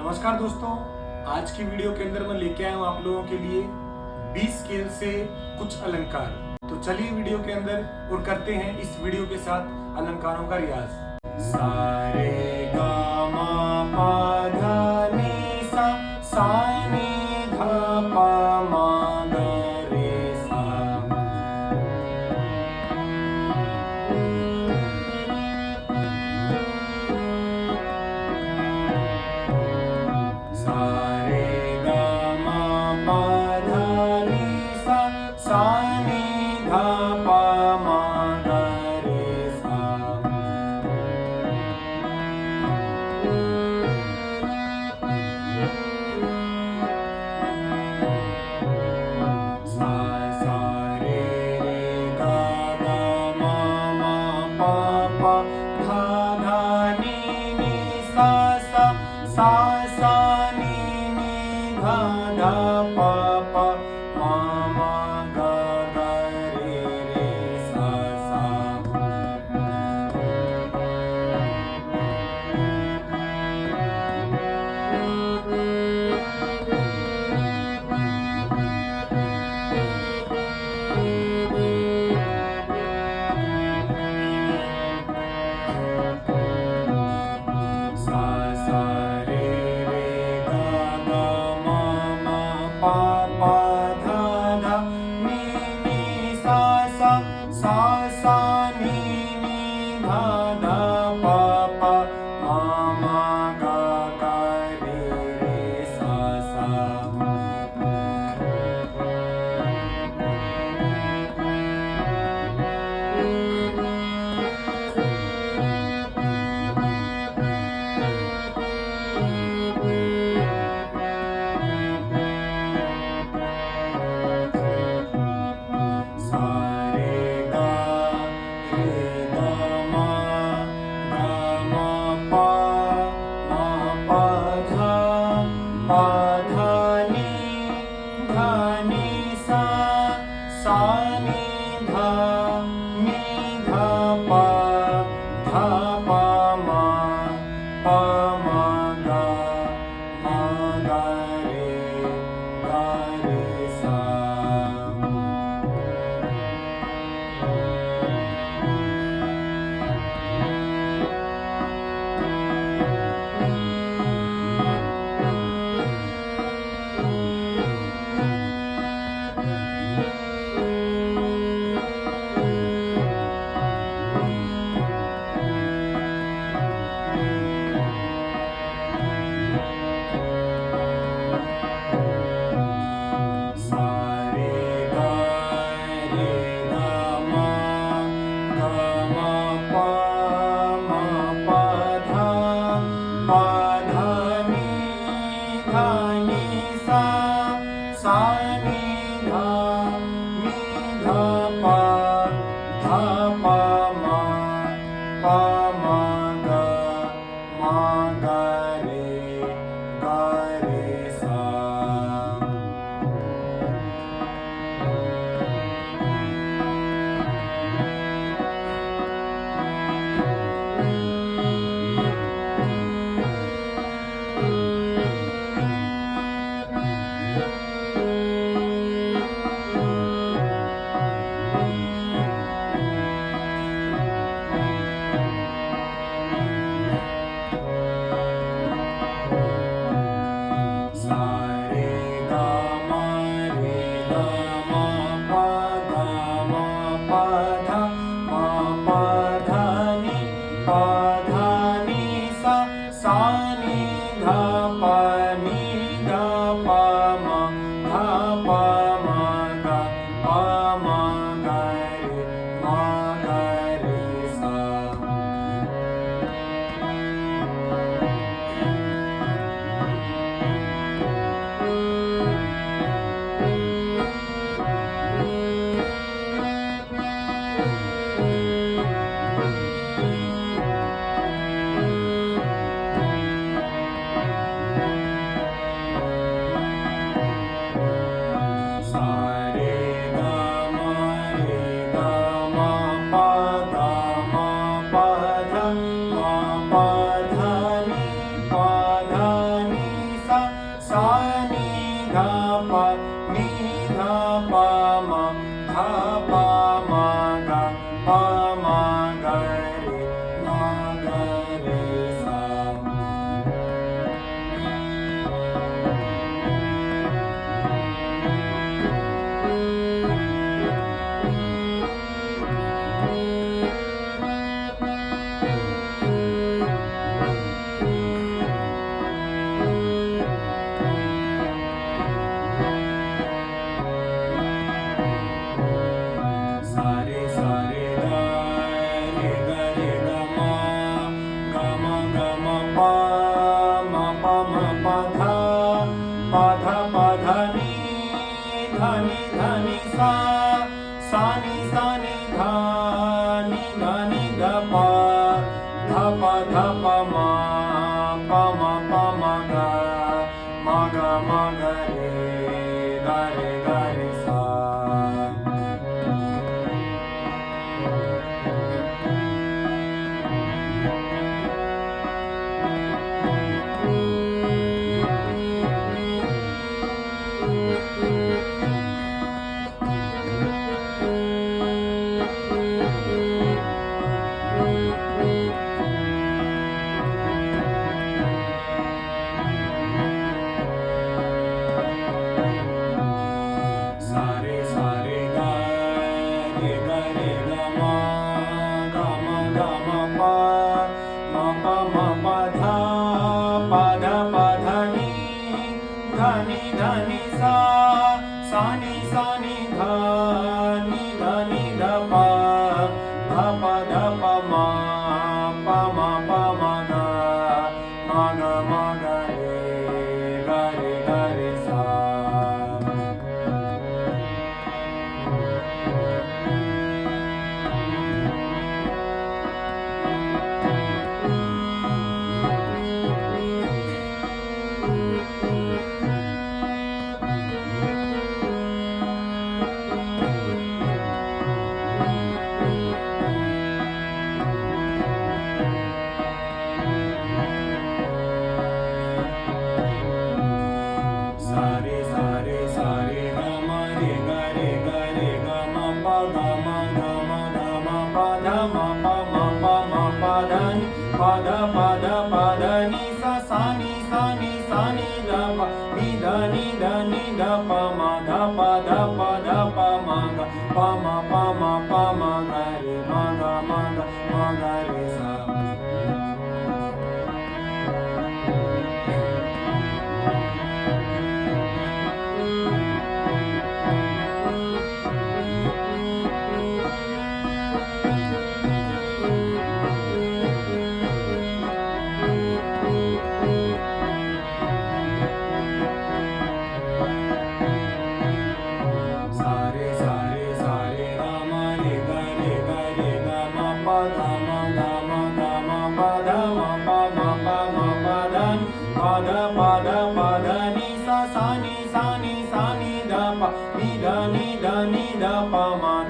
नमस्कार दोस्तों, आज की वीडियो के अंदर मैं लेके आया हूँ आप लोगों के लिए 20 स्केल से कुछ अलंकार। तो चलिए वीडियो के अंदर और करते हैं इस वीडियो के साथ अलंकारों का रियाज। सा रे गा मा पा धा नी सा, सा नी धा पा मा गा रे सा। सा रे गा मा पा धा नी सा, सा नी धा पा मा गा रे सा। सा सा रे गा गा मा मा पा पा धा धा नी सा सा, सा सा नी धा धा पा पा मा मा गा गा रे सा सा। सा सा रे गा गा मा मा पा पा धा धा नी सा सा, सा सा नी धा धा पा पा मा मा गा गा रे सा सा। सा रे गा मा पा धा नी सा, सा नी धा पा मा गा गा रे सा। सा रे गा मा पा धा नी सा, सा नी धा पा मा गा रे सा। सा रे गा मा पा धा नी सा, सा नी धा पा मा गा रे सा। pa dha pa dha ni sa ni dha ni dha pa ma ga re ga re sa. Ni sa ni dha ni dha pa ma ga re sa. Pa da ni sa ni dha ni dha pa ma ga re sa. Pa da ni sa ni dha pa ni dha pa ma